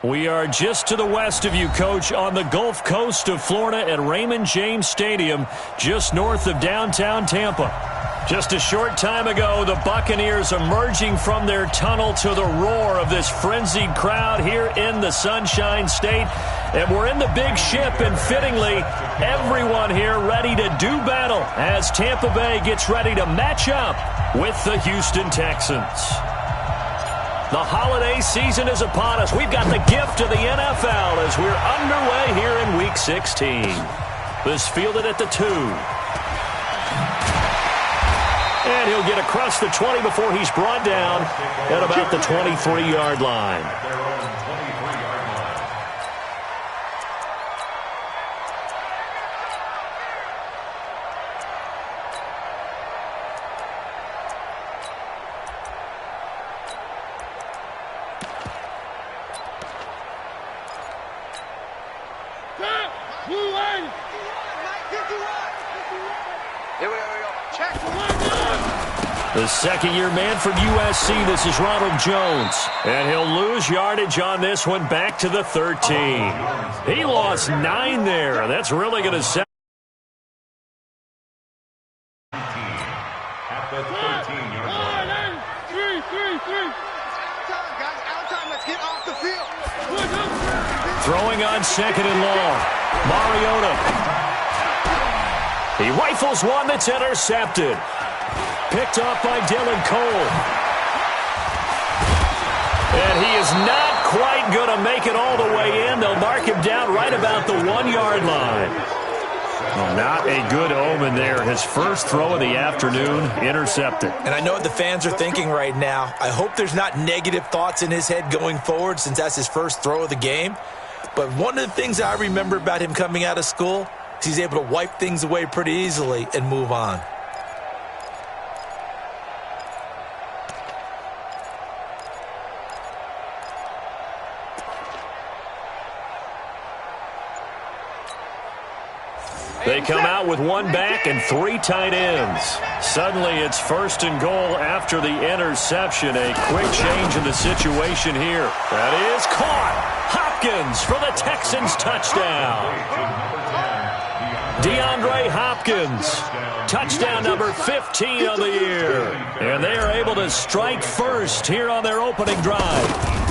We are just to the west of you, Coach, on the Gulf Coast of Florida at Raymond James Stadium, just north of downtown Tampa. Just a short time ago, the Buccaneers emerging from their tunnel to the roar of this frenzied crowd here in the Sunshine State. And we're in the big ship, and fittingly, everyone here ready to do battle as Tampa Bay gets ready to match up with the Houston Texans. The holiday season is upon us. We've got the gift of the NFL as we're underway here in Week 16. This fielded at the 2. And he'll get across the 20 before he's brought down at about the 23-yard line. The second-year man from USC, this is Ronald Jones. And he'll lose yardage on this one back to the 13. He lost 9 there. That's really going to set. At the 13-yard line. 3. Let's get off the field. Throwing on second and long. Mariota. He rifles one that's intercepted. Picked off by Dylan Cole. And he is not quite going to make it all the way in. They'll mark him down right about the 1-yard line. Well, not a good omen there. His first throw of the afternoon intercepted. And I know what the fans are thinking right now. I hope there's not negative thoughts in his head going forward since that's his first throw of the game. But one of the things I remember about him coming out of school is he's able to wipe things away pretty easily and move on. They come out with one back and 3 tight ends. Suddenly it's first and goal after the interception. A quick change in the situation here. That is caught. Hopkins for the Texans touchdown. DeAndre Hopkins. Touchdown number 15 of the year. And they are able to strike first here on their opening drive.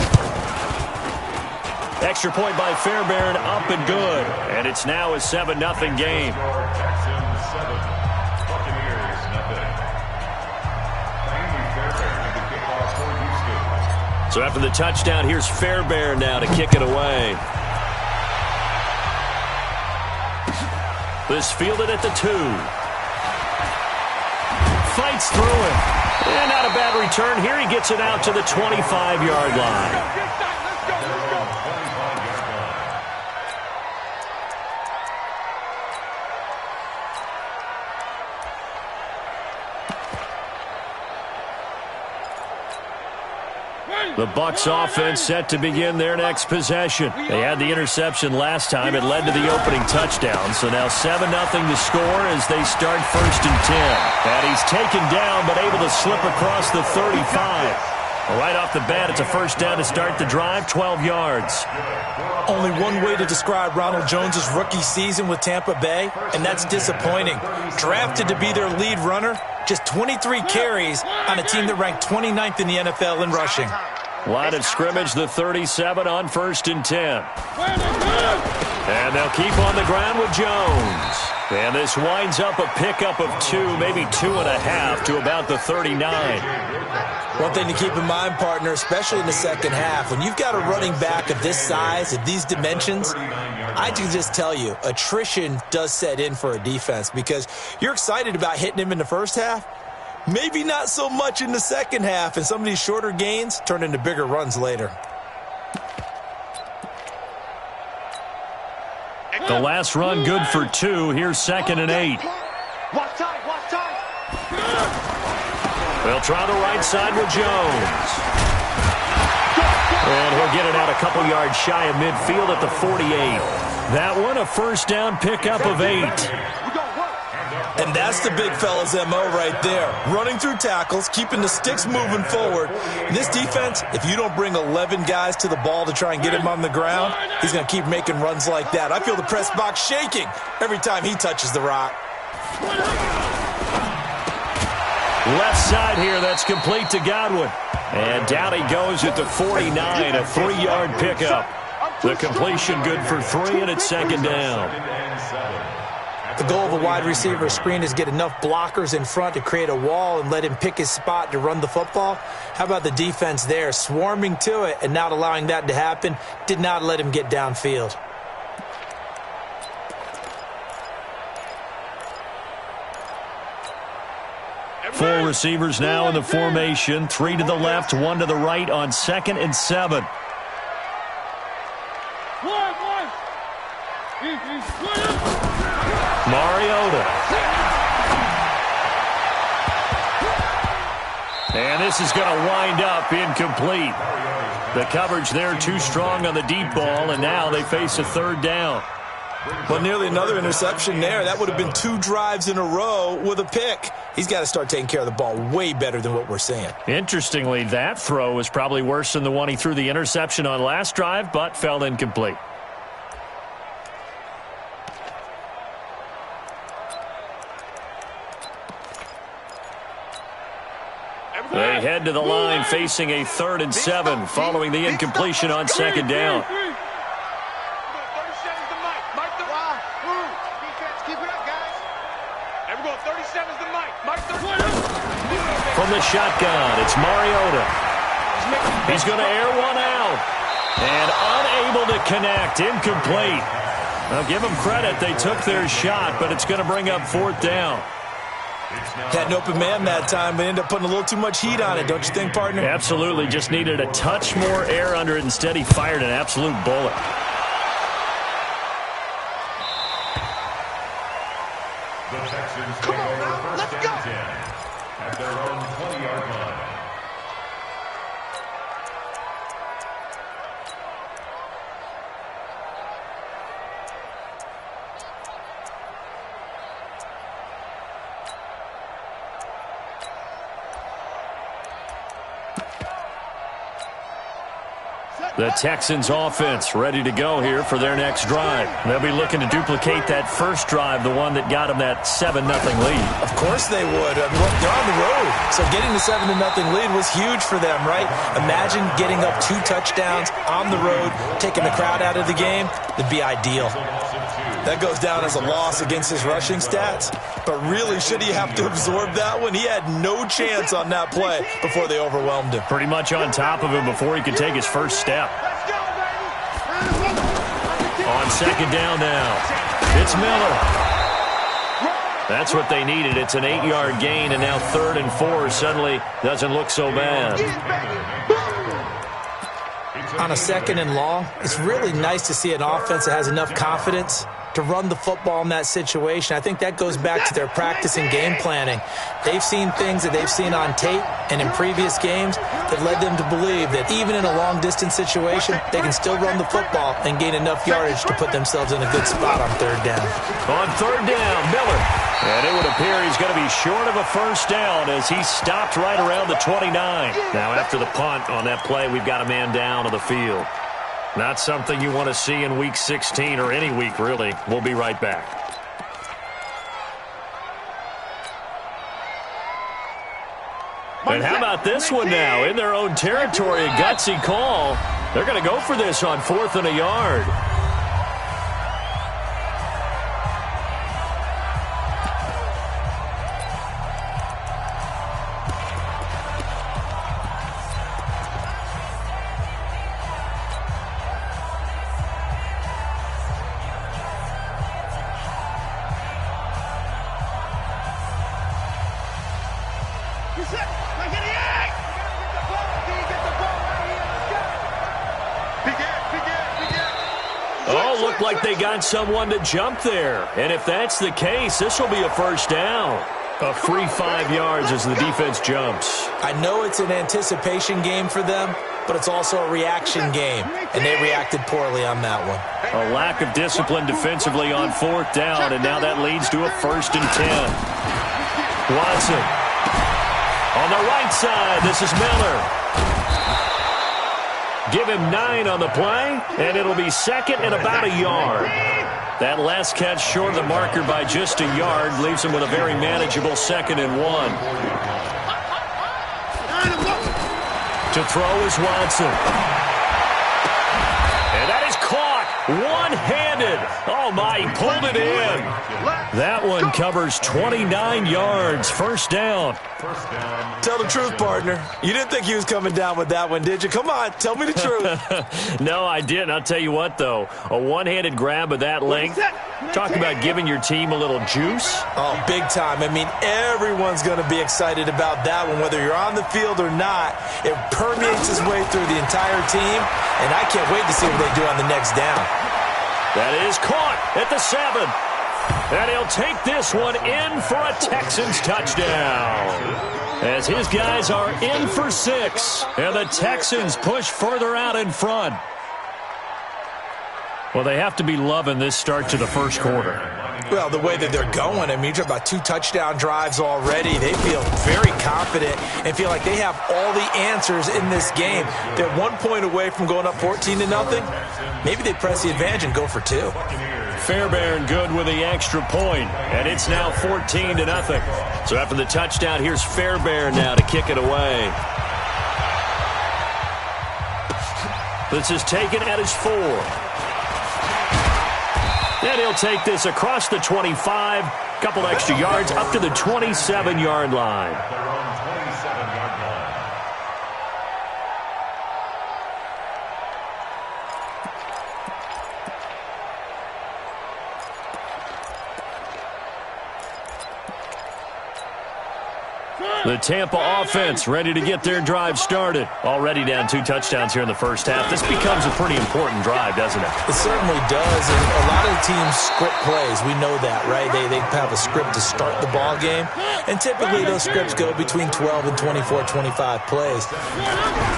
Extra point by Fairbairn, up and good. And it's now a 7-0 game. Texans 7, Buccaneers nothing. So after the touchdown, here's Fairbairn now to kick it away. This fielded at the 2. Fights through it. And not a bad return. Here he gets it out to the 25-yard line. The Bucs offense set to begin their next possession. They had the interception last time. It led to the opening touchdown. So now 7-0 to score as they start first and 10. And he's taken down but able to slip across the 35. Right off the bat, it's a first down to start the drive, 12 yards. Only one way to describe Ronald Jones' rookie season with Tampa Bay, and that's disappointing. Drafted to be their lead runner, just 23 carries on a team that ranked 29th in the NFL in rushing. Line of scrimmage, the 37 on first and 10. And they'll keep on the ground with Jones. And this winds up a pickup of 2, maybe 2.5 to about the 39. One thing to keep in mind, partner, especially in the second half, when you've got a running back of this size, of these dimensions, I can just tell you, attrition does set in for a defense because you're excited about hitting him in the first half. Maybe not so much in the second half, and some of these shorter gains turn into bigger runs later. The last run good for 2. Here's second and 8. Watch time. They'll try the right side with Jones. And he'll get it out a couple yards shy of midfield at the 48. That one a first down pickup of 8. And that's the big fella's MO right there. Running through tackles, keeping the sticks moving forward. This defense, if you don't bring 11 guys to the ball to try and get him on the ground, he's going to keep making runs like that. I feel the press box shaking every time he touches the rock. Left side here, that's complete to Godwin. And down he goes at the 49, a 3-yard pickup. The completion good for 3, and it's second down. The goal of a wide receiver screen is get enough blockers in front to create a wall and let him pick his spot to run the football. How about the defense there, swarming to it and not allowing that to happen? Did not let him get downfield. Four receivers now in the formation. 3 to the left, 1 to the right on 2nd and 7. Mariota. And this is going to wind up incomplete. The coverage there too strong on the deep ball, and now they face a 3rd down. But nearly another interception there. That would have been 2 drives in a row with a pick. He's got to start taking care of the ball way better than what we're seeing. Interestingly, that throw was probably worse than the one he threw the interception on last drive, but fell incomplete. They head to the line facing a 3rd and 7 following the incompletion on 2nd down. From the shotgun, it's Mariota. He's going to air one out. And unable to connect, incomplete. Now give them credit, they took their shot, but it's going to bring up 4th down. Had an open man that time, but ended up putting a little too much heat on it, don't you think, partner? Absolutely, just needed a touch more air under it. Instead, he fired an absolute bullet. Come on, now, let's go. At their own 20-yard line. The Texans offense ready to go here for their next drive. They'll be looking to duplicate that first drive, the one that got them that 7-0 lead. Of course they would. They're on the road. So getting the 7-0 lead was huge for them, right? Imagine getting up 2 touchdowns on the road, taking the crowd out of the game. It'd be ideal. That goes down as a loss against his rushing stats. But really, should he have to absorb that one? He had no chance on that play before they overwhelmed him. Pretty much on top of him before he could take his first step. On 2nd down now, it's Miller. That's what they needed. It's an 8-yard gain, and now 3rd and 4 suddenly doesn't look so bad. On a 2nd and long, it's really nice to see an offense that has enough confidence to run the football in that situation. I think that goes back to their practice and game planning. They've seen things that they've seen on tape and in previous games that led them to believe that even in a long-distance situation, they can still run the football and gain enough yardage to put themselves in a good spot on 3rd down. On 3rd down, Miller. And it would appear he's going to be short of a first down as he stopped right around the 29. Now, after the punt on that play, we've got a man down on the field. Not something you want to see in Week 16 or any week, really. We'll be right back. And how about this one now? In their own territory, a gutsy call. They're going to go for this on 4th and a yard. Like they got someone to jump there. And if that's the case, this will be a first down. A free 5 yards as the defense jumps. I know it's an anticipation game for them, but it's also a reaction game, and they reacted poorly on that one. A lack of discipline defensively on 4th down, and now that leads to a 1st and 10. Watson on the right side. This is Miller. Give him 9 on the play, and it'll be 2nd and about a yard. That last catch short of the marker by just a yard leaves him with a very manageable 2nd and 1. To throw is Watson. And that is caught one-handed. Oh, my, he pulled it in. That one covers 29 yards. 1st down. Tell the truth, partner. You didn't think he was coming down with that one, did you? Come on, tell me the truth. No, I didn't. I'll tell you what, though. A one-handed grab of that length. Talk about giving your team a little juice. Oh, big time. I mean, everyone's going to be excited about that one, whether you're on the field or not. It permeates its way through the entire team, and I can't wait to see what they do on the next down. That is caught at the 7. And he'll take this one in for a Texans touchdown. As his guys are in for 6. And the Texans push further out in front. Well, they have to be loving this start to the first quarter. Well, the way that they're going, I mean, you talk about 2 touchdown drives already. They feel very confident and feel like they have all the answers in this game. They're 1 point away from going up 14-0. Maybe they press the advantage and go for 2. Fairbairn good with the extra point, and it's now 14-0. So after the touchdown, here's Fairbairn now to kick it away. This is taken at his 4. And he'll take this across the 25, couple extra yards up to the 27-yard line. The Tampa offense ready to get their drive started. Already down 2 touchdowns here in the first half. This becomes a pretty important drive, doesn't it? It certainly does, and a lot of the teams script plays. We know that, right? They have a script to start the ball game, and typically those scripts go between 12 and 24, 25 plays.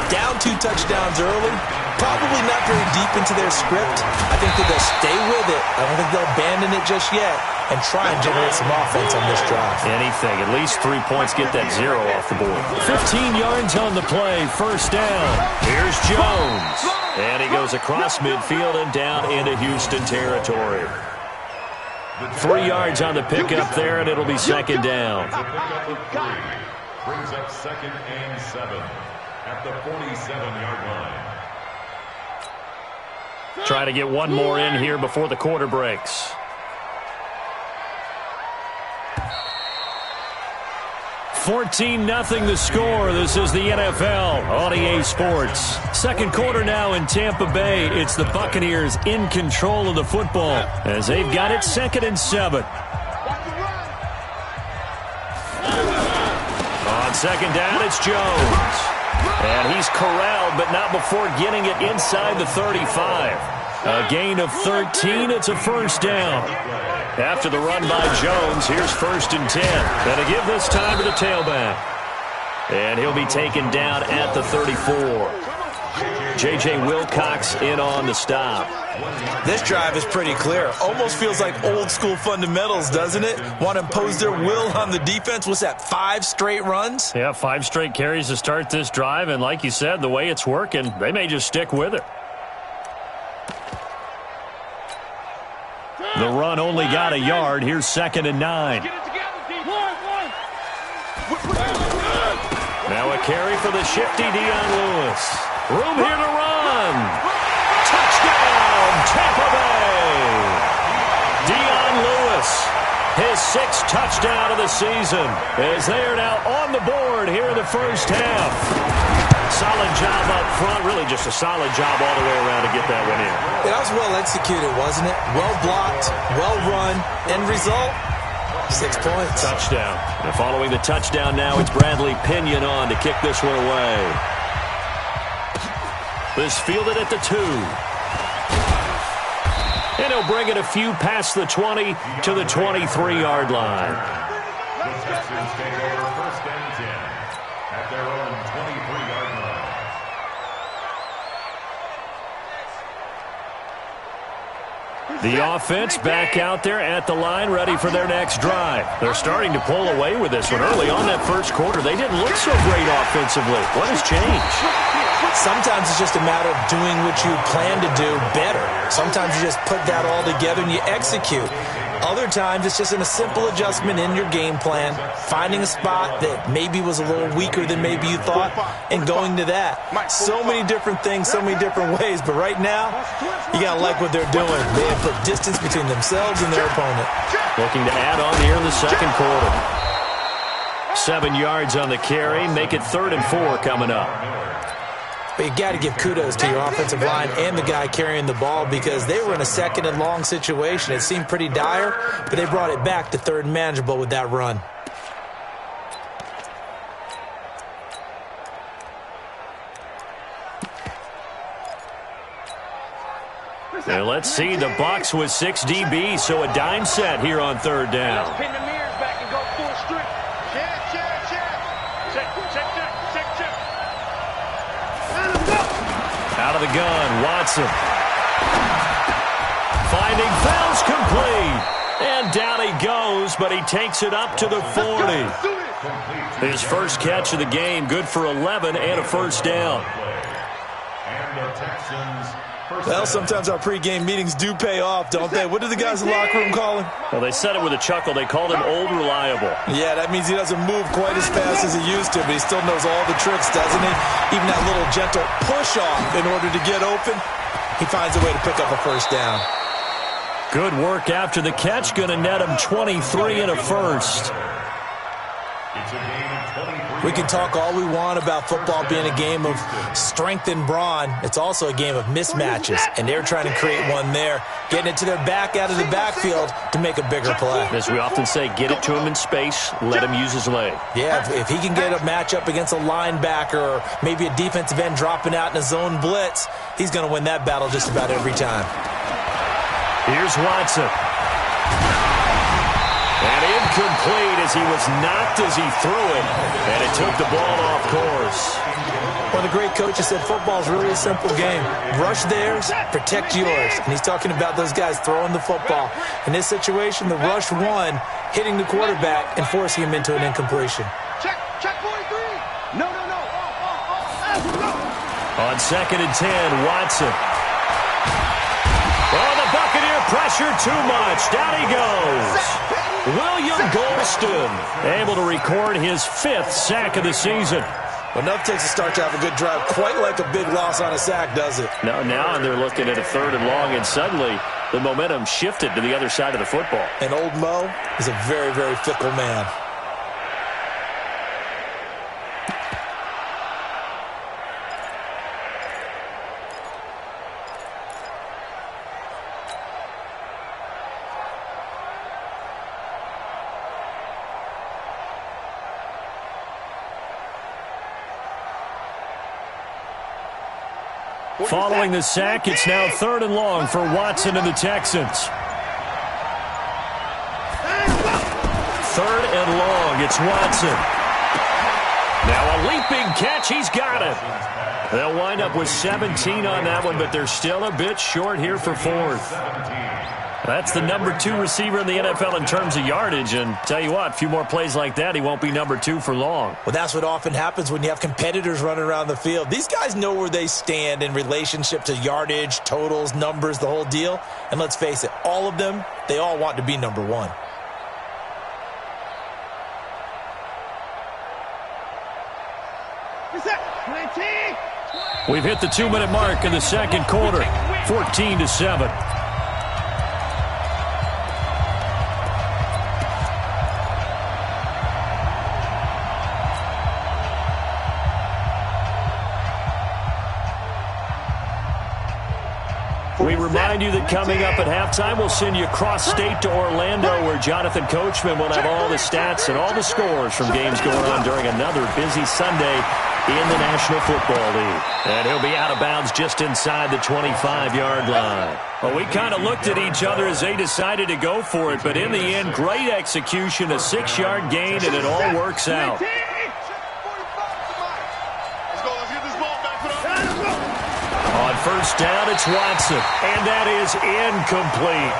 Down 2 touchdowns early, probably not very deep into their script. I think that they'll stay with it. I don't think they'll abandon it just yet and try and generate some offense on this drive. Anything. At least 3 points, get that 0 off the board. 15 yards on the play. 1st down. Here's Jones. And he goes across midfield and down into Houston territory. 3 yards on the pickup there, and it'll be 2nd down. Brings up 2nd and 7 at the 47-yard line. Try to get one more in here before the quarter breaks. 14-0 the score. This is the NFL on EA Sports. Second quarter now in Tampa Bay. It's the Buccaneers in control of the football as they've got it 2nd and 7. On 2nd down, it's Jones. And he's corralled, but not before getting it inside the 35. A gain of 13. It's a 1st down. After the run by Jones, here's 1st and 10. Gonna give this time to the tailback. And he'll be taken down at the 34. J.J. Wilcox in on the stop. This drive is pretty clear. Almost feels like old school fundamentals, doesn't it? Want to impose their will on the defense. What's that, 5 straight runs? Yeah, 5 straight carries to start this drive. And like you said, the way it's working, they may just stick with it. The run only got a yard. Here's 2nd and 9. Now a carry for the shifty Dion Lewis. Room here to run. Touchdown, Tampa Bay. Dion Lewis, his 6th touchdown of the season, as they are now on the board here in the first half. Solid job up front, really just a solid job all the way around to get that one in. That was well executed, wasn't it? Well blocked, well run, end result, 6 points. Touchdown. And following the touchdown now, it's Bradley Pinion on to kick this one away. This fielded at the 2. And he'll bring it a few past the 20 to the 23-yard line. The Texans take over 1st and 10 at their own 23-yard line. The offense back out there at the line, ready for their next drive. They're starting to pull away with this one. Early on that first quarter, they didn't look so great offensively. What has changed? Sometimes it's just a matter of doing what you plan to do better. Sometimes you just put that all together and you execute. Other times it's just a simple adjustment in your game plan, finding a spot that maybe was a little weaker than maybe you thought, and going to that. So many different things, so many different ways, but right now, you got to like what they're doing. They have put distance between themselves and their opponent. Looking to add on here in the second quarter. 7 yards on the carry, make it 3rd and 4 coming up. But you got to give kudos to your offensive line and the guy carrying the ball because they were in a 2nd and long situation. It seemed pretty dire, but they brought it back to 3rd and manageable with that run. Now let's see, the Bucs with 6 DBs, so a dime set here on 3rd down. Pin the mirrors back and go full strip. Check. Out of the gun, Watson. Finding Fells complete. And down he goes, but he takes it up to the 40. His first catch of the game, good for 11 and a first down. And the Texans. Well, sometimes our pregame meetings do pay off, don't they? What do the guys in the locker room call him? Well, they said it with a chuckle. They called him Old Reliable. Yeah, that means he doesn't move quite as fast as he used to, but he still knows all the tricks, doesn't he? Even that little gentle push-off in order to get open, he finds a way to pick up a first down. Good work after the catch. Going to net him 23 and a first. It's a game of 23. We can talk all we want about football being a game of strength and brawn. It's also a game of mismatches, and they're trying to create one there, getting it to their back out of the backfield to make a bigger play. As we often say, get it to him in space, let him use his leg. Yeah, if he can get a matchup against a linebacker or maybe a defensive end dropping out in a zone blitz, he's going to win that battle just about every time. Here's Watson. And incomplete as he was knocked as he threw it. And it took the ball off course. One of the great coaches said football is really a simple game. Rush theirs, protect yours. And he's talking about those guys throwing the football. In this situation, the rush won, hitting the quarterback and forcing him into an incompletion. Check 43. No. On 2nd and 10, Watson. Oh, the Buccaneer pressure too much. Down he goes. William Golston able to record his 5th sack of the season. Well, enough takes a start to have a good drive. Quite like a big loss on a sack, does it? Now they're looking at a 3rd and long, and suddenly the momentum shifted to the other side of the football. And old Mo is a very, very fickle man. Following the sack, it's now 3rd and long for Watson and the Texans. 3rd and long, it's Watson. Now a leaping catch, he's got it. They'll wind up with 17 on that one, but they're still a bit short here for 4th. That's the number 2 receiver in the NFL in terms of yardage, and tell you what, a few more plays like that, he won't be number 2 for long. Well, that's what often happens when you have competitors running around the field. These guys know where they stand in relationship to yardage, totals, numbers, the whole deal. And let's face it, all of them, they all want to be number 1. We've hit the 2-minute mark in the second quarter, 14-7. We remind you that coming up at halftime, we'll send you cross-state to Orlando, where Jonathan Coachman will have all the stats and all the scores from games going on during another busy Sunday in the National Football League. And he'll be out of bounds just inside the 25-yard line. Well, we kind of looked at each other as they decided to go for it, but in the end, great execution, a 6-yard gain, and it all works out. On first down, it's Watson, and that is incomplete.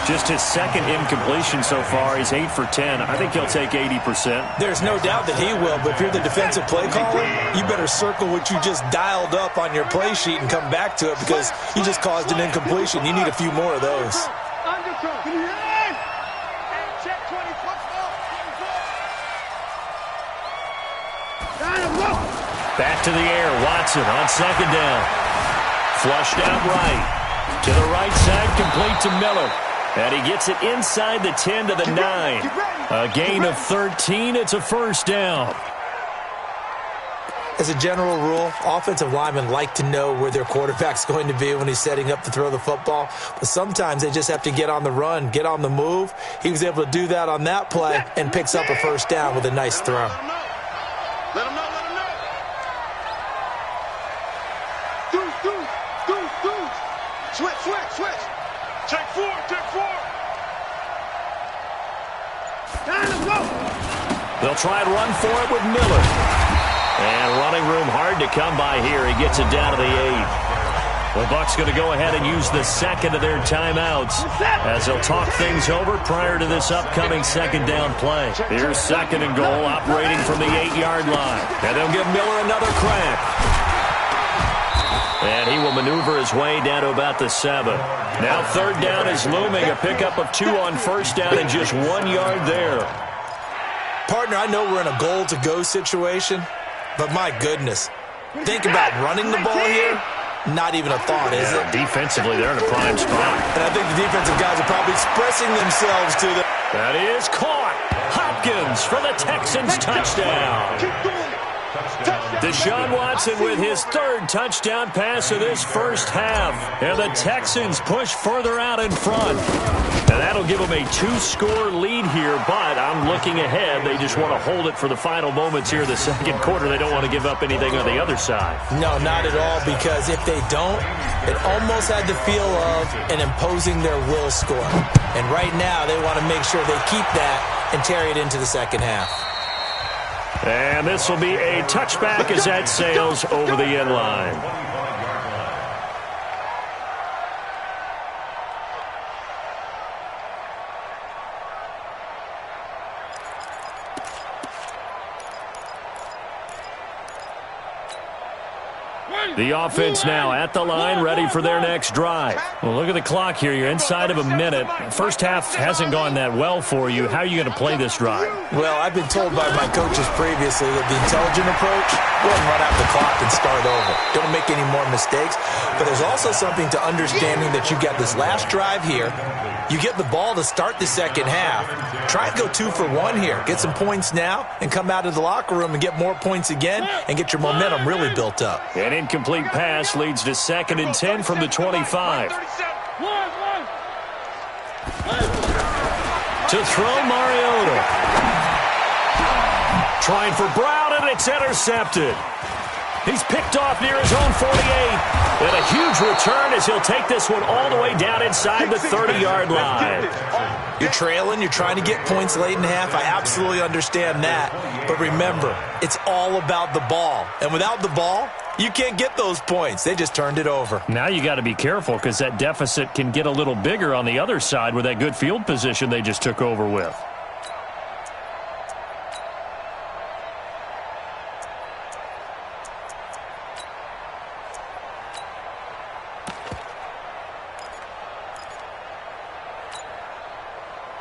Just his second incompletion so far. He's 8 for 10. I think he'll take 80%. There's no doubt that he will, but if you're the defensive play caller, you better circle what you just dialed up on your play sheet and come back to it because you just caused an incompletion. You need a few more of those. Back to the air. Watson on second down. Flushed out right. To the right side, complete to Miller. And he gets it inside the 10 to the 9. A gain of 13. It's a first down. As a general rule, offensive linemen like to know where their quarterback's going to be when he's setting up to throw the football. But sometimes they just have to get on the run, get on the move. He was able to do that on that play and picks up a first down with a nice throw. Let him know. Switch. Check four. They'll try and run for it with Miller. And running room hard to come by here. He gets it down to the 8. The Bucs going to go ahead and use the second of their timeouts as they'll talk things over prior to this upcoming second down play. Here's second and goal, operating from the 8-yard line. And they'll give Miller another crack. And he will maneuver his way down to about the 7. Now third down is looming. A pickup of 2 on first down and just 1 yard there. Partner, I know we're in a goal-to-go situation, but my goodness. Think about running the ball here. Not even a thought, is it? Defensively, they're in a prime spot. And I think the defensive guys are probably expressing themselves to them. That is caught. Hopkins for the Texans touchdown. Keep doing it. Deshaun Watson with his third touchdown pass of this first half. And the Texans push further out in front. And that'll give them a 2-score lead here, but I'm looking ahead. They just want to hold it for the final moments here in the second quarter. They don't want to give up anything on the other side. No, not at all, because if they don't, it almost had the feel of an imposing their will score. And right now, they want to make sure they keep that and carry it into the second half. And this will be a touchback as that sails over the end line. The offense now at the line, ready for their next drive. Well, look at the clock here. You're inside of a minute. First half hasn't gone that well for you. How are you going to play this drive? Well, I've been told by my coaches previously that the intelligent approach, go ahead and run out the clock and start over. Don't make any more mistakes. But there's also something to understanding that you got this last drive here. You get the ball to start the second half. Try and go 2 for 1 here. Get some points now and come out of the locker room and get more points again and get your momentum really built up. An incomplete pass leads to 2nd and 10 from the 25. To throw, Mariota. Trying for Brown, and it's intercepted. He's picked off near his own 48. And a huge return as he'll take this one all the way down inside the 30-yard line. You're trailing. You're trying to get points late in the half. I absolutely understand that. But remember, it's all about the ball. And without the ball, you can't get those points. They just turned it over. Now you got to be careful because that deficit can get a little bigger on the other side with that good field position they just took over with.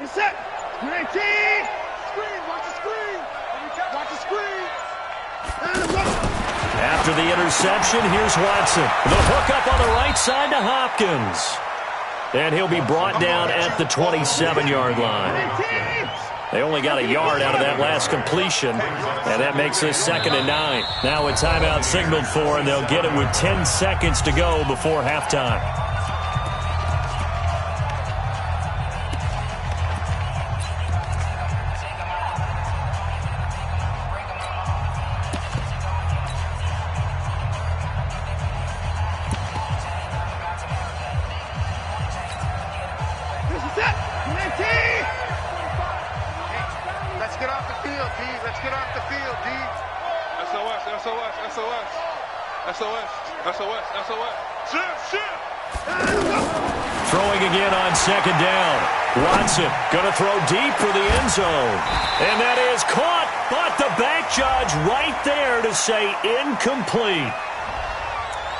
Set. 19. Screen. Watch the screen. Watch the screen. After the interception, here's Watson. The hook up on the right side to Hopkins. And he'll be brought down at the 27-yard line. They only got a yard out of that last completion, and that makes this 2nd and 9. Now a timeout signaled for, and they'll get it with 10 seconds to go before halftime. Let's get off the field, D. Let's get off the field, D. SOS, SOS, SOS. SOS. Throwing again on second down. Watson going to throw deep for the end zone. And that is caught, but the back judge right there to say incomplete.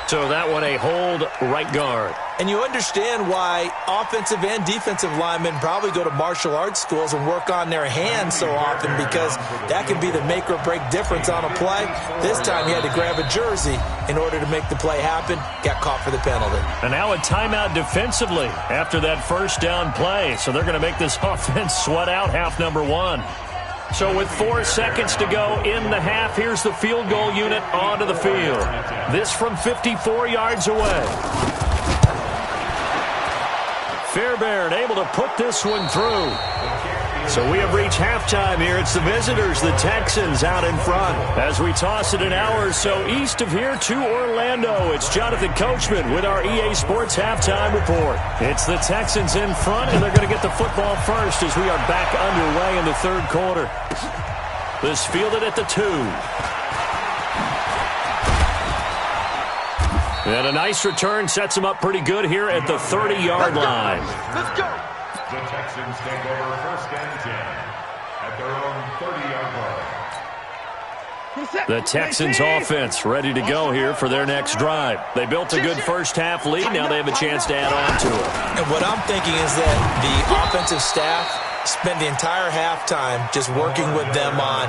So that one a hold right guard. And you understand why offensive and defensive linemen probably go to martial arts schools and work on their hands so often, because that can be the make or break difference on a play. This time he had to grab a jersey in order to make the play happen. Got caught for the penalty. And now a timeout defensively after that first down play. So they're going to make this offense sweat out half number one. So with 4 seconds to go in the half, here's the field goal unit onto the field. This from 54 yards away. Fairbairn able to put this one through. So we have reached halftime here. It's the visitors, the Texans, out in front. As we toss it an hour or so east of here to Orlando, it's Jonathan Coachman with our EA Sports Halftime Report. It's the Texans in front, and they're going to get the football first as we are back underway in the third quarter. This fielded at the 2. And a nice return sets them up pretty good here at the 30-yard line. Let's go. The Texans take over first and 10 at their own 30-yard line. The Texans offense ready to go here for their next drive. They built a good first half lead. Now they have a chance to add on to it. And what I'm thinking is that the offensive staff spend the entire halftime just working with them on,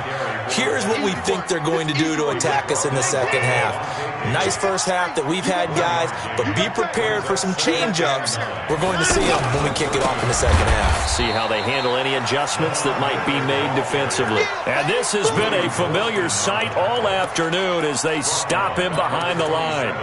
here's what we think they're going to do to attack us in the second half. Nice first half that we've had, guys, but be prepared for some change-ups. We're going to see them when we kick it off in the second half. See how they handle any adjustments that might be made defensively. And this has been a familiar sight all afternoon as they stop him behind the line.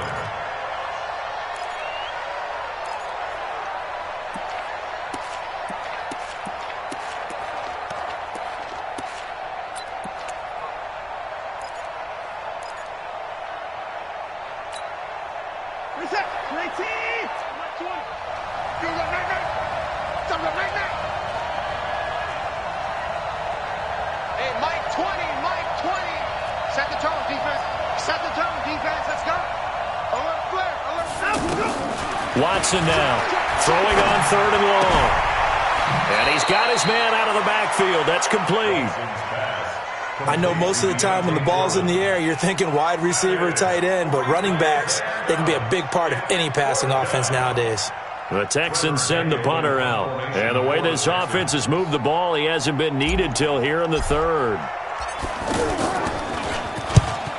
Watson now throwing on third and long. And he's got his man out of the backfield. That's complete. I know most of the time when the ball's in the air, you're thinking wide receiver, tight end, but running backs, they can be a big part of any passing offense nowadays. The Texans send the punter out. And the way this offense has moved the ball, he hasn't been needed till here in the third.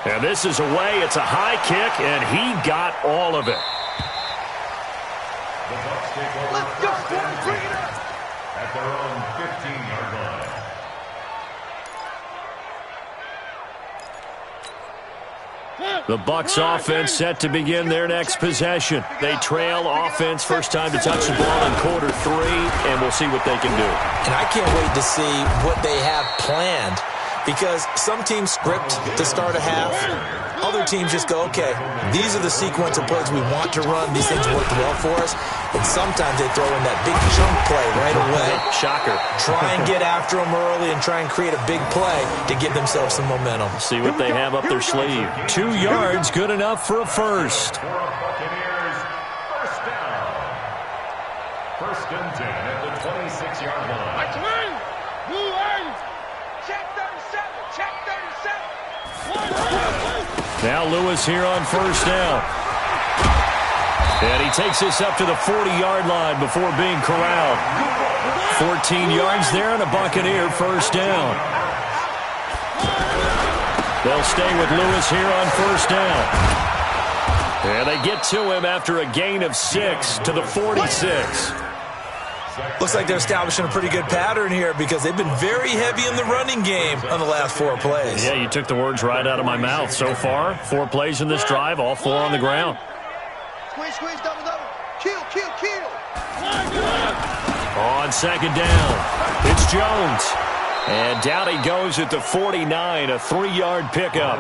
And this is away. It's a high kick, and he got all of it. Let's go, bring it up. At their own 15-yard line. The Bucs offense set to begin their next possession. They trail offense, first time to touch the ball in quarter 3, and we'll see what they can do. And I can't wait to see what they have planned, because some teams script to start a half. Other teams just go, okay, these are the sequence of plays we want to run. These things work well for us. And sometimes they throw in that big chunk play right away. Shocker. Try and get after them early and try and create a big play to give themselves some momentum. See what they have up their sleeve. 2 yards, good enough for a first. For Buccaneers, first down. First and 10 at the 26-yard line. Right wing. Blue line. Check 37. Check 37. Now Lewis here on first down. And he takes this up to the 40-yard line before being corralled. 14 yards there and a Buccaneer first down. They'll stay with Lewis here on first down. And they get to him after a gain of 6 to the 46. Looks like they're establishing a pretty good pattern here, because they've been very heavy in the running game on the last 4 plays. Yeah, you took the words right out of my mouth. So far, 4 plays in this drive, all 4 on the ground. Squeeze, squeeze, double, double. Kill, kill, kill. On second down, it's Jones. And down he goes at the 49, a 3-yard pickup.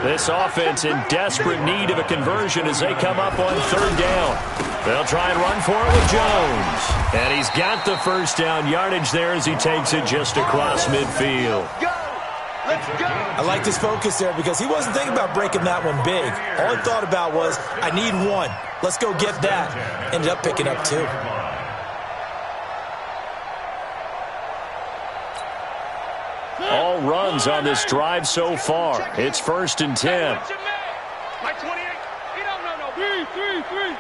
This offense in desperate need of a conversion as they come up on third down. They'll try and run for it with Jones. And he's got the first down yardage there as he takes it just across midfield. Go. I liked his focus there because he wasn't thinking about breaking that one big. All he thought about was, I need one. Let's go get that. Ended up picking up 2. All runs on this drive so far. It's 1st and 10. Mike 28. No. 3. 28.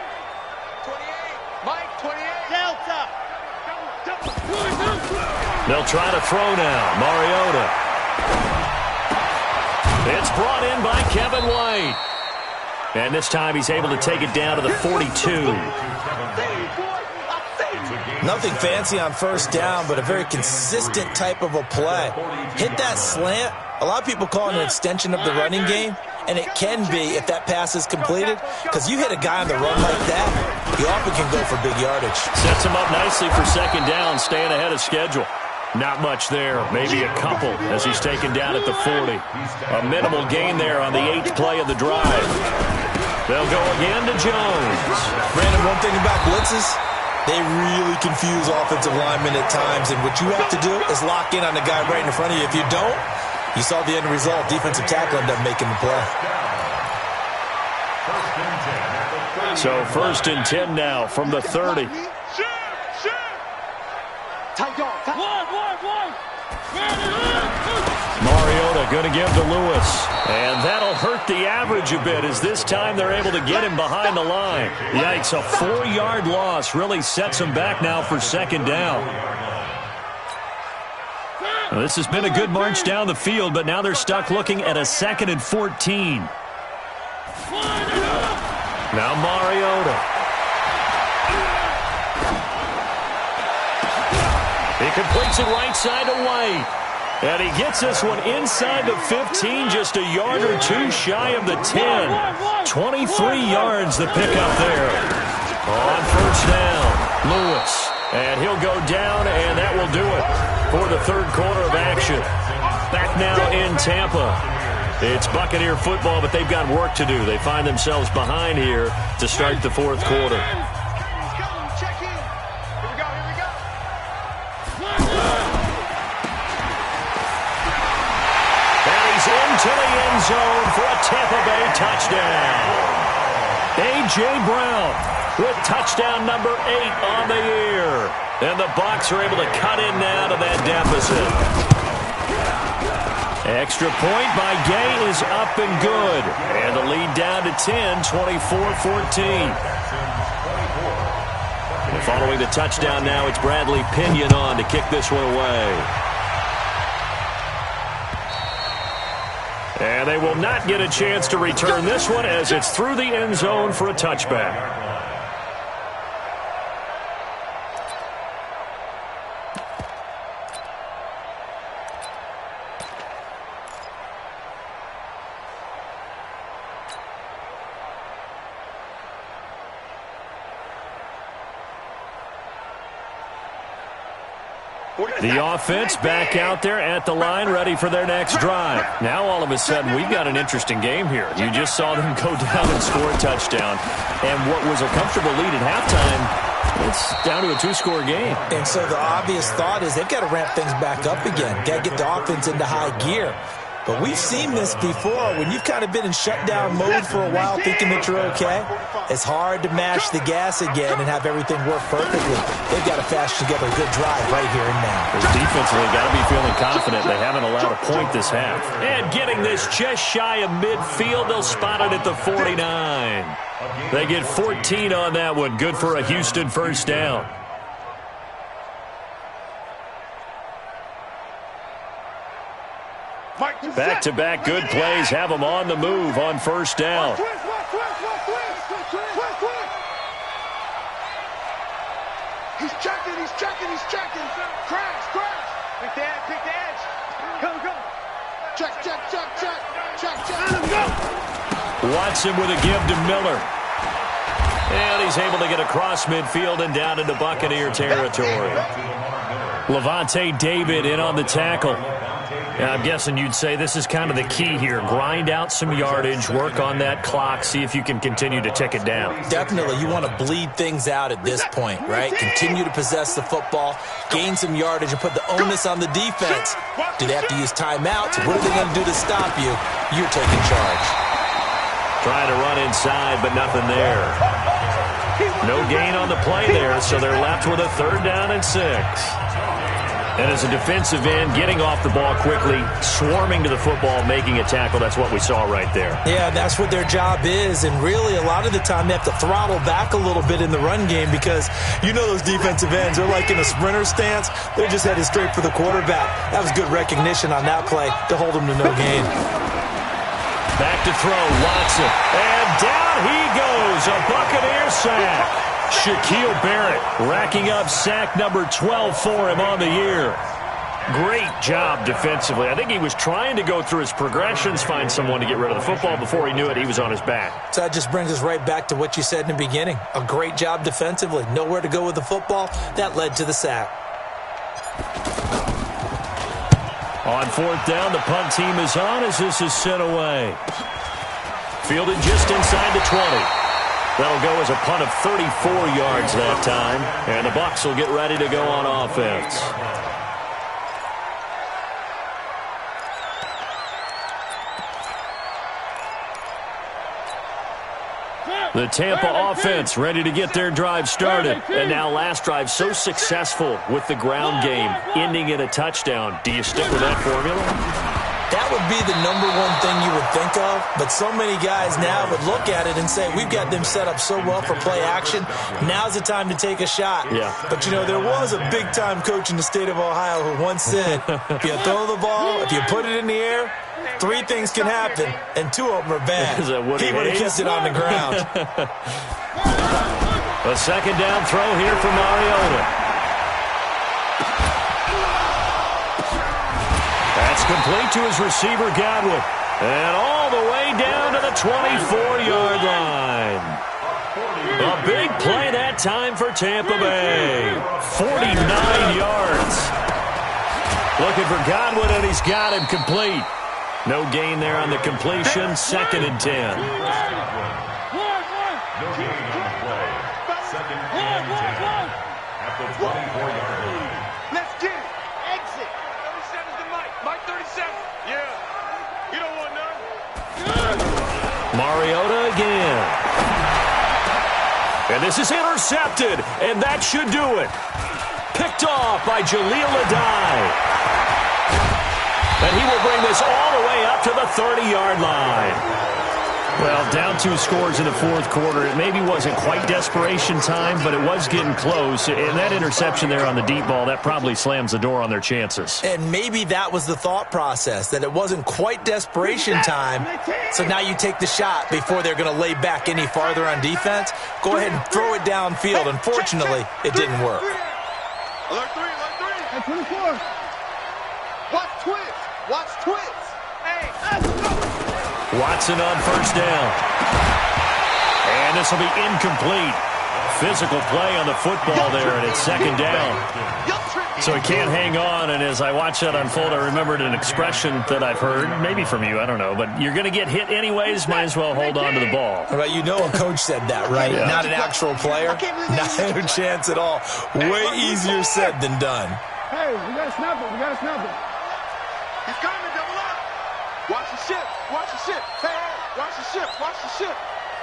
Mike 28. Delta. They'll try to throw now. Mariota. It's brought in by Kevin White. And this time he's able to take it down to the 42. Nothing fancy on 1st down, but a very consistent type of a play. Hit that slant. A lot of people call it an extension of the running game, and it can be if that pass is completed, because you hit a guy on the run like that, he often can go for big yardage. Sets him up nicely for 2nd down, staying ahead of schedule. Not much there, maybe a couple as he's taken down at the 40. A minimal gain there on the 8th play of the drive. They'll go again to Jones. Brandon, one thing about blitzes, they really confuse offensive linemen at times, and what you have to do is lock in on the guy right in front of you. If you don't, you saw the end result. Defensive tackle ended up making the play. So 1st and 10 now from the 30. Mariota going to give to Lewis. And that'll hurt the average a bit as this time they're able to get him behind the line. Yikes, a 4-yard loss really sets him back now for 2nd down. Well, this has been a good march down the field, but now they're stuck looking at a 2nd and 14. Now Mariota. He completes it right side to White. And he gets this one inside the 15, just a yard or 2 shy of the 10. 23 yards the pickup there. On 1st down, Lewis. And he'll go down, and that will do it for the 3rd quarter of action. Back now in Tampa. It's Buccaneer football, but they've got work to do. They find themselves behind here to start the 4th quarter. Into the end zone for a Tampa Bay touchdown. A.J. Brown with touchdown number 8 on the year. And the Bucs are able to cut in now to that deficit. Extra point by Gay is up and good. And the lead down to 10, 24-14. And following the touchdown now, it's Bradley Pinion on to kick this one away. And they will not get a chance to return this one as it's through the end zone for a touchback. The offense back out there at the line, ready for their next drive. Now, all of a sudden, we've got an interesting game here. You just saw them go down and score a touchdown. And what was a comfortable lead at halftime, it's down to a 2-score game. And so the obvious thought is they've got to ramp things back up again. Got to get the offense into high gear. But we've seen this before. When you've kind of been in shutdown mode for a while thinking that you're okay, it's hard to mash the gas again and have everything work perfectly. They've got to fashion together a good drive right here and now. Defensively, got to be feeling confident. They haven't allowed a point this half. And getting this just shy of midfield, they'll spot it at the 49. They get 14 on that one. Good for a Houston 1st down. Back-to-back good plays have them on the move on 1st down. He's checking. Crash. Pick the edge. Go. Check. Let him go. Watson with a give to Miller. And he's able to get across midfield and down into Buccaneer territory. Levante David in on the tackle. Yeah, I'm guessing you'd say this is kind of the key here. Grind out some yardage, work on that clock, see if you can continue to tick it down. Definitely. You want to bleed things out at this point, right? Continue to possess the football, gain some yardage, and put the onus on the defense. Do they have to use timeouts? What are they going to do to stop you? You're taking charge. Trying to run inside, but nothing there. No gain on the play there, so they're left with a 3rd down and 6. And as a defensive end, getting off the ball quickly, swarming to the football, making a tackle, that's what we saw right there. Yeah, that's what their job is. And really, a lot of the time, they have to throttle back a little bit in the run game because you know those defensive ends, they're like in a sprinter stance. They're just headed straight for the quarterback. That was good recognition on that play to hold them to no gain. Back to throw, Watson. And down he goes, a Buccaneer sack. Shaquille Barrett racking up sack number 12 for him on the year. Great job defensively. I think he was trying to go through his progressions, find someone to get rid of the football. Before he knew it, he was on his back. So that just brings us right back to what you said in the beginning. A great job defensively. Nowhere to go with the football. That led to the sack. On 4th down, the punt team is on as this is sent away. Fielded just inside the 20. That'll go as a punt of 34 yards that time. And the Bucs will get ready to go on offense. The Tampa offense ready to get their drive started. And now last drive so successful with the ground game, ending in a touchdown. Do you stick with that formula? That would be the number one thing you would think of, but so many guys now would look at it and say, we've got them set up so well for play action, now's the time to take a shot. Yeah. But, you know, there was a big-time coach in the state of Ohio who once said, if you throw the ball, if you put it in the air, 3 things can happen, and 2 of them are bad. He would have kissed it on the ground. A 2nd down throw here for Mariota. That's complete to his receiver, Godwin. And all the way down to the 24-yard line. A big play that time for Tampa Bay. 49 yards. Looking for Godwin, and he's got him complete. No gain there on the completion. 2nd and 10. No gain on the play. 2nd and 10. At the 24-yard line. Let's get it. Exit. 37's the Mike. Mike 37. Yeah. You don't want none. Mariota again. And this is intercepted. And that should do it. Picked off by Jaleel Adai. And he will bring this all the way up to the 30-yard line. Well, down 2 scores in the 4th quarter. It maybe wasn't quite desperation time, but it was getting close. And that interception there on the deep ball, that probably slams the door on their chances. And maybe that was the thought process, that it wasn't quite desperation time. So now you take the shot before they're going to lay back any farther on defense. Go ahead and throw it downfield. Unfortunately, it didn't work. Alert 3, alert 3. At 24. Watch twist. Watch twist. Hey, let's go. Watson on 1st down. And this will be incomplete. Physical play on the football there, and it's 2nd down. So he can't hang on, and as I watch that unfold, I remembered an expression that I've heard, maybe from you, I don't know, but you're going to get hit anyways, might as well hold on to the ball. Right, you know a coach said that, right? Yeah. Not an actual player. Not a chance at all. Way easier said than done. Hey, we got to snap it. We got to snap it. He's coming, double up. Watch the ship. Watch the ship. Hey, watch the ship. Watch the ship.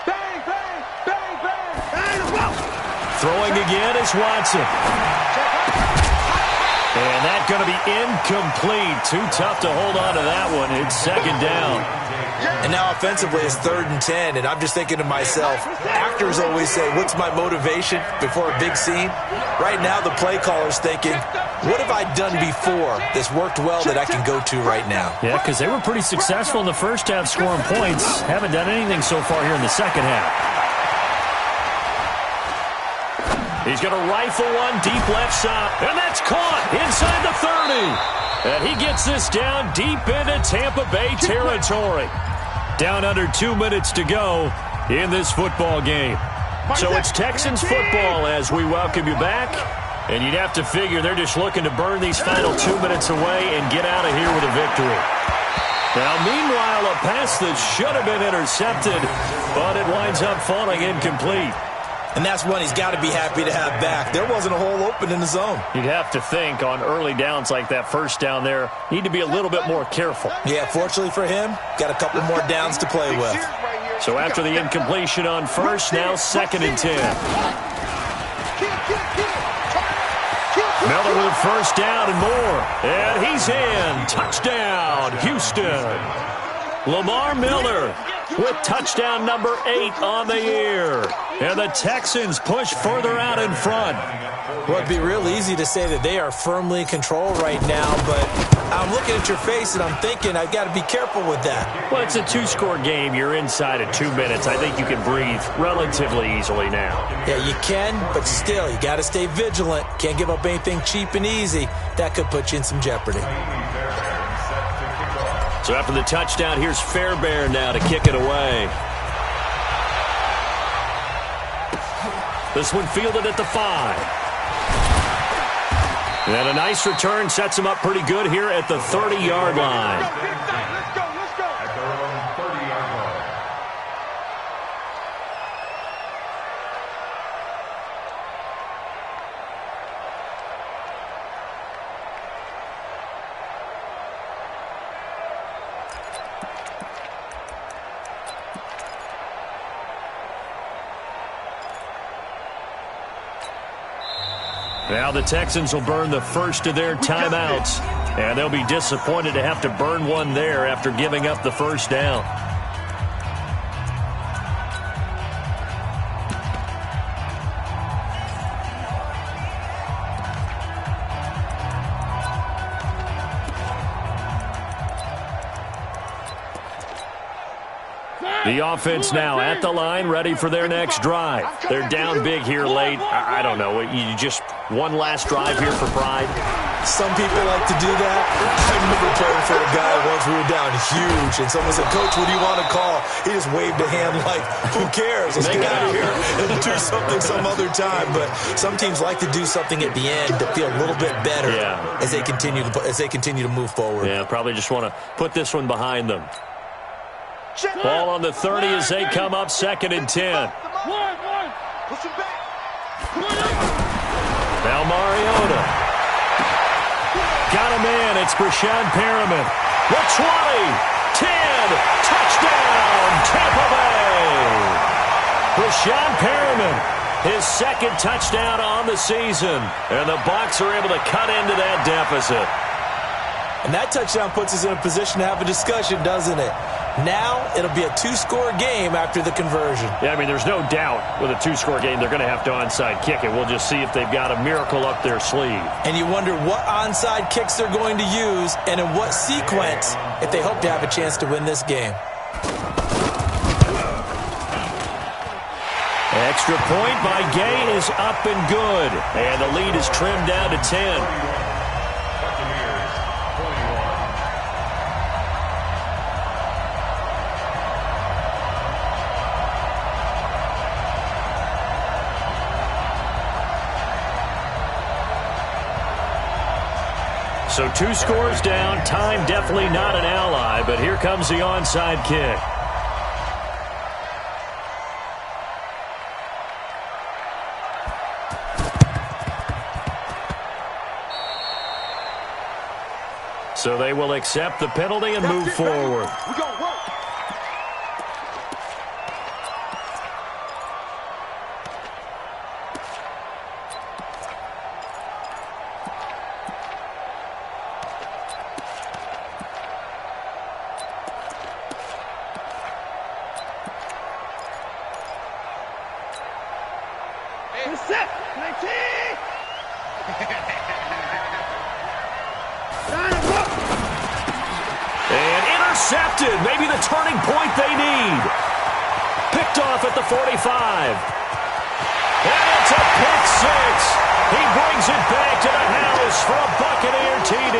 Bang, bang, bang, bang. Bang, let's go. Throwing again is Watson. And that's going to be incomplete. Too tough to hold on to that one. It's 2nd down. And now offensively it's 3rd and 10, and I'm just thinking to myself, actors always say, what's my motivation before a big scene? Right now the play caller's thinking, what have I done before that's worked well that I can go to right now? Yeah, because they were pretty successful in the 1st half scoring points. Haven't done anything so far here in the 2nd half. He's going to rifle one deep left side, and that's caught inside the 30. And he gets this down deep into Tampa Bay territory. Down under 2 minutes to go in this football game. So it's Texans football as we welcome you back And you'd have to figure they're just looking to burn these final 2 minutes away and get out of here with a victory. Now, meanwhile, a pass that should have been intercepted, but it winds up falling incomplete. And that's one he's got to be happy to have back. There wasn't a hole open in the zone. You'd have to think on early downs like that first down there, need to be a little bit more careful. Yeah, fortunately for him, got a couple more downs to play with. So after the incompletion on first, now 2nd and 10. Miller with first down and more. And he's in. Touchdown, Houston. Lamar Miller with touchdown number 8 on the year. And the Texans push further out in front. Well, it'd be real easy to say that they are firmly in control right now, but I'm looking at your face and I'm thinking I've got to be careful with that. Well, it's a 2-score game. You're inside of 2 minutes. I think you can breathe relatively easily now. Yeah, you can, but still, you got to stay vigilant. Can't give up anything cheap and easy. That could put you in some jeopardy. So after the touchdown, here's Fairbairn now to kick it away. This one fielded at the 5. And a nice return sets him up pretty good here at the 30-yard line. Let's go. At their own 30-yard line. Now the Texans will burn the first of their timeouts, and they'll be disappointed to have to burn one there after giving up the first down. The offense now at the line, ready for their next drive. They're down big here late. I don't know. You just one last drive here for pride? Some people like to do that. I remember playing for a guy once. We were down huge, and someone said, "Coach, what do you want to call?" He just waved a hand like, "Who cares? Let's get out of here and do something some other time." But some teams like to do something at the end to feel a little bit better as they continue to move forward. Yeah, probably just want to put this one behind them. Ball on the 30 as they come up 2nd and 10. Now Mariota. Got a man. It's Brashad Perriman. The 20, 10, touchdown, Tampa Bay. Brashad Perriman, his 2nd touchdown on the season. And the Bucs are able to cut into that deficit. And that touchdown puts us in a position to have a discussion, doesn't it? Now it'll be a 2-score game after the conversion. Yeah, I mean, there's no doubt with a 2-score game they're going to have to onside kick it. We'll just see if they've got a miracle up their sleeve. And you wonder what onside kicks they're going to use and in what sequence if they hope to have a chance to win this game. Extra point by Gay is up and good. And the lead is trimmed down to 10. So 2 scores down. Time definitely not an ally, but here comes the onside kick. So they will accept the penalty and move forward. We gonna work. Set. 19. And intercepted. Maybe the turning point they need. Picked off at the 45. And it's a pick 6. He brings it back to the house for a Buccaneer TD.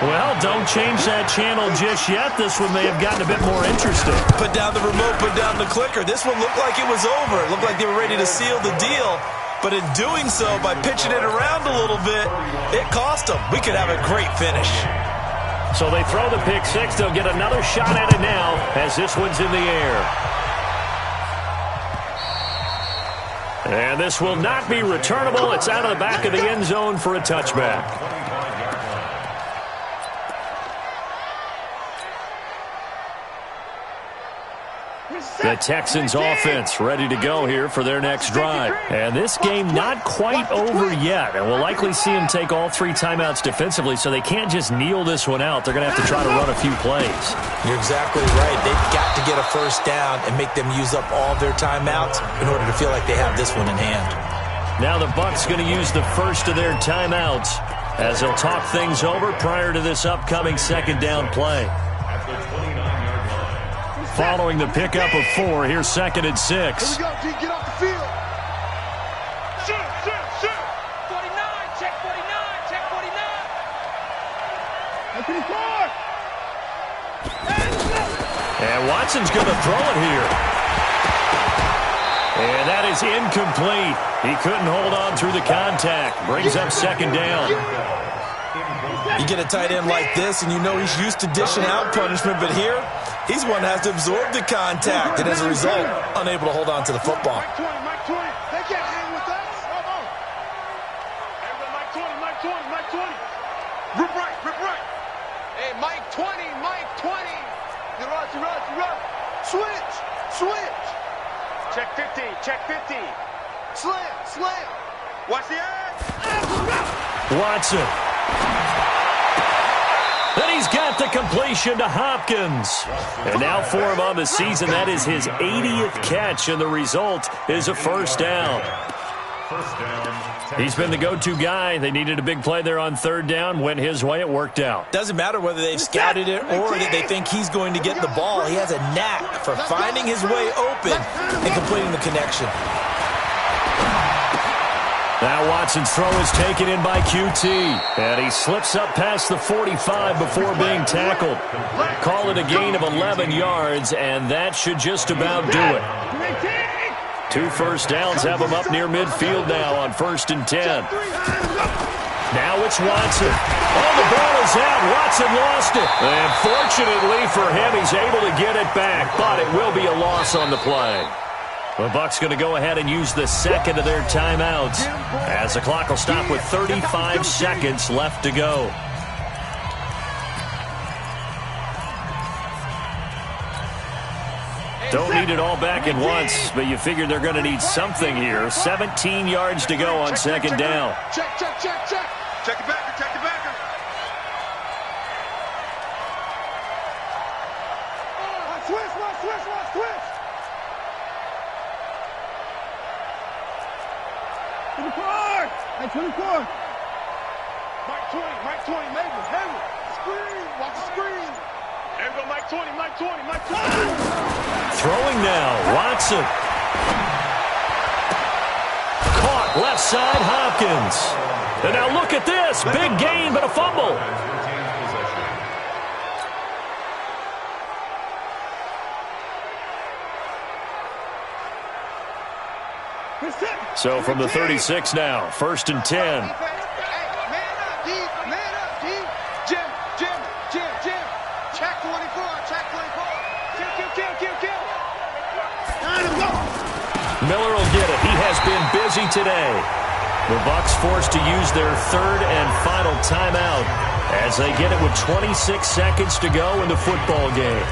Well, don't change that channel just yet. This one may have gotten a bit more interesting. Put down the remote, put down the clicker. This one looked like it was over. It looked like they were ready to seal the deal. But in doing so, by pitching it around a little bit, it cost them. We could have a great finish. So they throw the pick six. They'll get another shot at it now as this one's in the air. And this will not be returnable. It's out of the back of the end zone for a touchback. The Texans offense ready to go here for their next drive. And this game not quite over yet. And we'll likely see them take all 3 timeouts defensively, so they can't just kneel this one out. They're going to have to try to run a few plays. You're exactly right. They've got to get a first down and make them use up all their timeouts in order to feel like they have this one in hand. Now the Bucs going to use the first of their timeouts as they'll talk things over prior to this upcoming second down play. Following the pickup of 4, here's 2nd and 6. Here we go, G. Get off the field. Shoot. 49, check 49, check 49. Up to the court. And Watson's going to throw it here. And that is incomplete. He couldn't hold on through the contact. Brings up 2nd down. You get a tight end like this, and you know he's used to dishing out punishment, but here, he's one that has to absorb the contact, and as a result, unable to hold on to the football. Mike 20. They can't hang with us. Come on. Everybody, Mike 20. Rip right. Hey, Mike 20. You rush. Switch. Check 50. Slam. Watch the edge. Watson. Then he's got the completion to Hopkins. And now for him on the season, that is his 80th catch, and the result is a first down. He's been the go-to guy. They needed a big play there on 3rd down. Went his way. It worked out. Doesn't matter whether they've scouted it or that they think he's going to get the ball. He has a knack for finding his way open and completing the connection. Now Watson's throw is taken in by QT. And he slips up past the 45 before being tackled. Call it a gain of 11 yards, and that should just about do it. 2 first downs have him up near midfield now on 1st and 10. Now it's Watson. Oh, the ball is out. Watson lost it. And fortunately for him, he's able to get it back, but it will be a loss on the play. The Bucs going to go ahead and use the 2nd of their timeouts as the clock will stop with 35 seconds left to go. Don't need it all back at once, but you figure they're going to need something here. 17 yards to go on 2nd down. Check. Check it back. Switch. To the court. Mike 20, maybe. Screen. Watch the screen. There we go, Mike 20. Throwing now, Watson. Caught left side, Hopkins. And now look at this. Big gain, but a fumble. So from the 36 now, 1st and 10. Man up, D. Jim. Check 24. Kill. Miller will get it. He has been busy today. The Bucs forced to use their 3rd and final timeout as they get it with 26 seconds to go in the football game.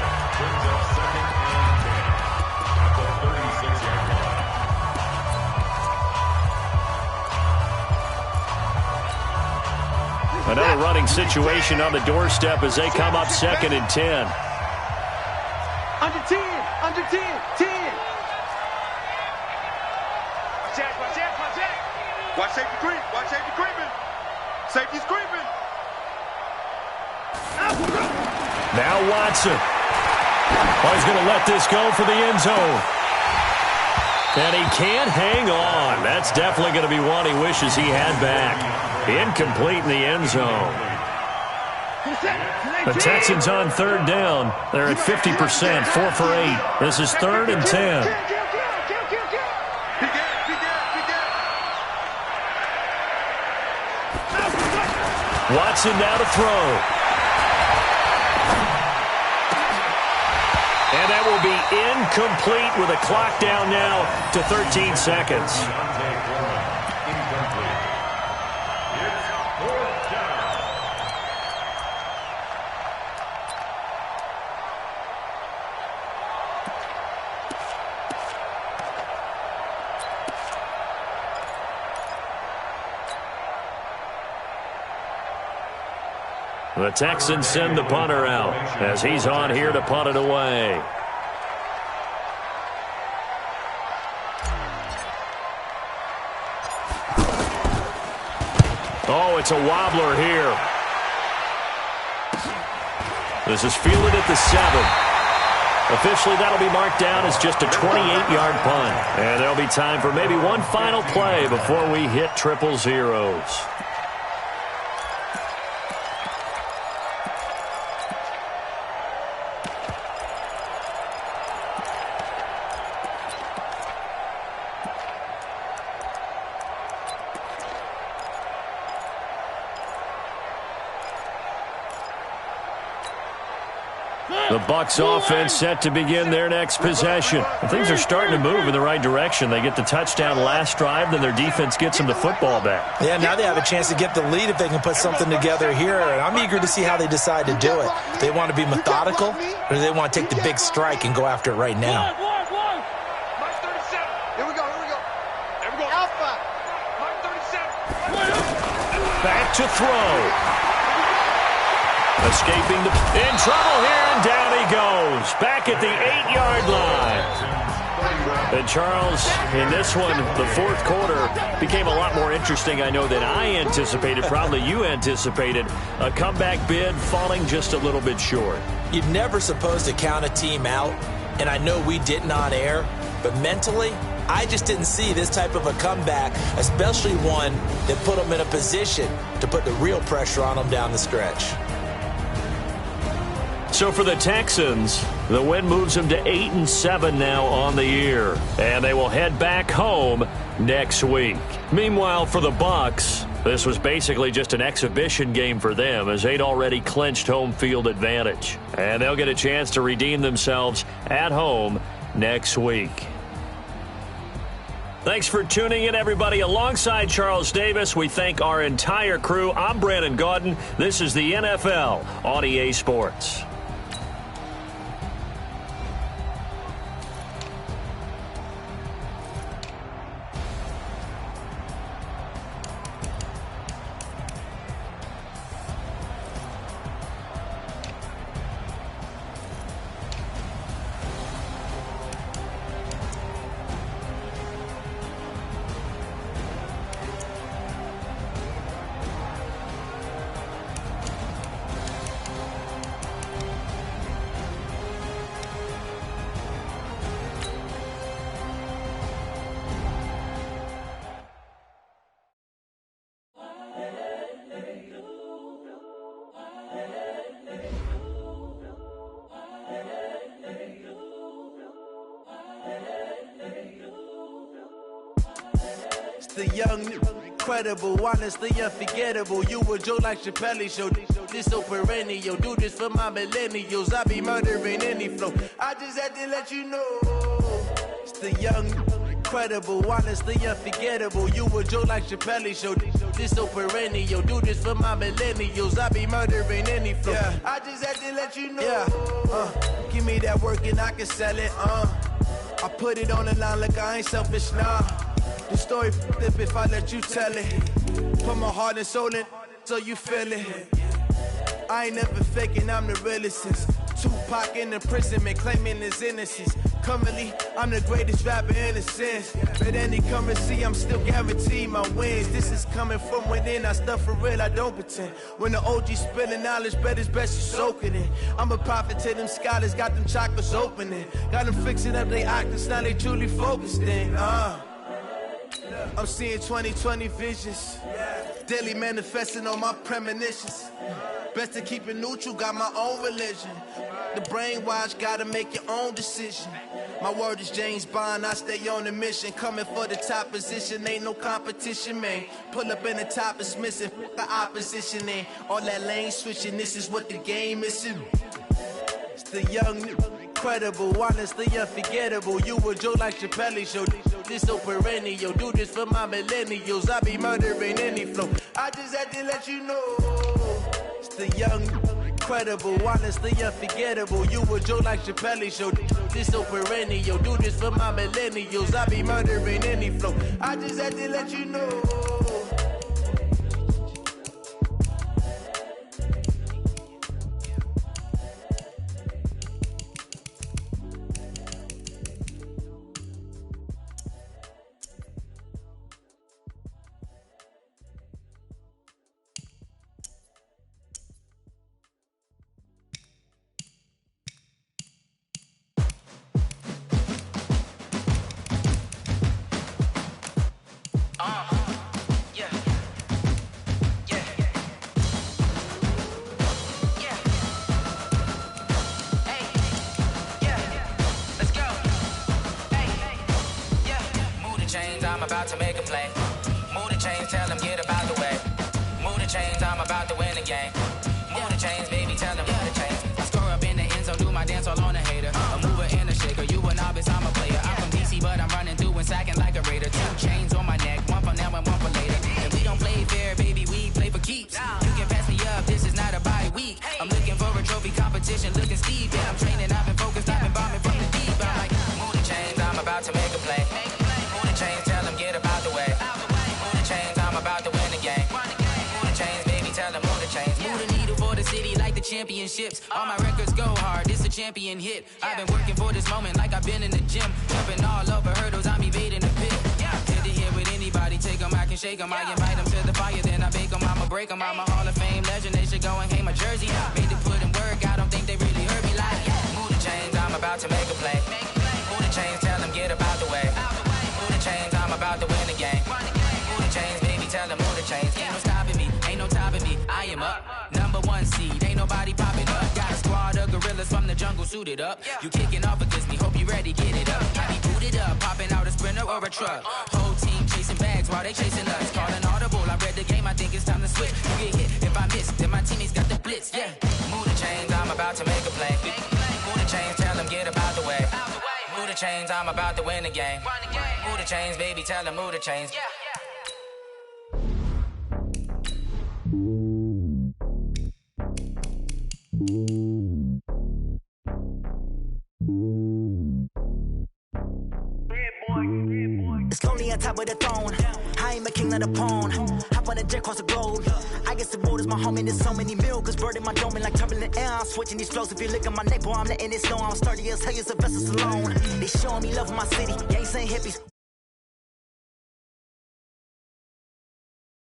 Another running situation on the doorstep as they come up 2nd and 10. Under 10. Watch safety creeping. Safety's creeping. Now Watson. He's going to let this go for the end zone. And he can't hang on. That's definitely going to be one he wishes he had back. Incomplete in the end zone. The Texans on third down. They're at 50%, 4 for 8. This is 3rd and 10. Watson now to throw. And that will be incomplete with a clock down now to 13 seconds. The Texans send the punter out as he's on here to punt it away. Oh, it's a wobbler here. This is fielded at the 7. Officially, that'll be marked down as just a 28-yard punt. And there'll be time for maybe one final play before we hit triple zeros. The Bucs offense set to begin their next possession. Things are starting to move in the right direction. They get the touchdown last drive, then their defense gets them the football back. Yeah, now they have a chance to get the lead if they can put something together here, and I'm eager to see how they decide to do it. They want to be methodical, or do they want to take the big strike and go after it right now? Mike 37. Here we go. Alpha. Mike 37. Back to throw. Escaping in trouble here, and down he goes. Back at the 8-yard line. And Charles, in this one, the fourth quarter became a lot more interesting, I know, than I anticipated. Probably you anticipated. A comeback bid falling just a little bit short. You're never supposed to count a team out, and I know we didn't on air, but mentally, I just didn't see this type of a comeback, especially one that put them in a position to put the real pressure on them down the stretch. So for the Texans, the win moves them to 8-7 now on the year, and they will head back home next week. Meanwhile, for the Bucs, this was basically just an exhibition game for them as they'd already clinched home field advantage, and they'll get a chance to redeem themselves at home next week. Thanks for tuning in, everybody. Alongside Charles Davis, we thank our entire crew. I'm Brandon Gaudin. This is the NFL on EA Sports. The young, incredible, honestly unforgettable. You a Joe like Chappelle show. This so perennial. Do this for my millennials. I be murdering any flow. I just had to let you know. It's the young, incredible, honestly unforgettable. You a Joe like Chappelle show. This so perennial. Do this for my millennials. I be murdering any flow. Yeah. I just had to let you know. Yeah. Give me that work and I can sell it. I put it on the line like I ain't selfish, nah. The story flip if I let you tell it. Put my heart and soul in so you feel it. I ain't never faking, I'm the realest since Tupac in imprisonment, claiming his innocence. Currently, I'm the greatest rapper in a sense. But any currency, I'm still guaranteed my wins. This is coming from within, I stuff for real, I don't pretend. When the OG spilling knowledge, bet it's best you soak it in. I'm a prophet to them scholars, got them chakras opening. Got them fixing up they octaves, now they truly focused in. I'm seeing 20/20 visions. Daily manifesting on my premonitions. Best to keep it neutral, got my own religion. The brainwash, gotta make your own decision. My word is James Bond, I stay on a mission. Coming for the top position, ain't no competition, man. Pull up in the top, it's missing, the opposition in. All that lane switching, this is what the game is in. It's the young, incredible, honestly unforgettable. You a Joe like Chappelle show. This so perennial, do this for my millennials. I be murdering any flow. I just had to let you know. It's the young, incredible, honestly unforgettable. You a Joe like Chappelle show. This so perennial, do this for my millennials. I be murdering any flow. I just had to let you know. About to make a play. Move the chains, tell them get about the way. Move the chains, I'm about to win the game. Move the chains, baby, tell them move the chains. I score up in the end zone, do my dance all on a hater. A mover and a shaker, you a novice, I'm a player. I'm from DC, but I'm running through and sacking like a raider. 2 chains on my neck, one for now and one for later. And we don't play fair, baby, we play for keeps. You can pass me up, this is not a bye week. I'm looking for a trophy competition, looking steep. Yeah, I'm training, I've been focused, I've been bombing from the deep. I'm like, move the chains, I'm about to make a play. Move the chains, tell them get about the way. Move the chains, I'm about to win the game. Move the chains, baby, tell them move the chains. Move the needle for the city like the championships. All my records go hard, this a champion hit. I've been working for this moment like I've been in the gym. Jumping all over hurdles, I'm evading the pit. Hit to hit with anybody, take them, I can shake them. I invite them to the fire, then I bake them, I'ma break them. I'm a Hall of Fame legend, they should go and hang my jersey. Made to put in work, I don't think they really heard me like. Move the chains, I'm about to make a play. Move the chains, tell them get about the way. Move the chains, I'm about to win the game. Move the chains, baby, tell them move the chains. Ain't no stopping me, ain't no topping me. I am up, #1 seed, ain't nobody popping up. Got a squad of gorillas from the jungle suited up. You kicking off against me, hope you ready, get it up. I be booted up, popping out a sprinter or a truck. Whole team chasing bags while they chasing us. Calling audible, I read the game, I think it's time to switch. You get hit, if I miss, then my teammates got the blitz, yeah. Move the chains, I'm about to make a play. Move the chains, tell them get about the way. Move the chains, I'm about to win the game. Move the chains, baby, tell them move the chains. It's lonely on top of the throne. I ain't a king of the pawn. Hop on a jet across the globe. I guess the world is my home and there's so many milks. Bird in my dome and like turbulent air. I'm switching these flows. If you look at my neck, boy, I'm letting it snow. I'm sturdy as hell as a vessel alone. They showing me love in my city. Gangs ain't hippies.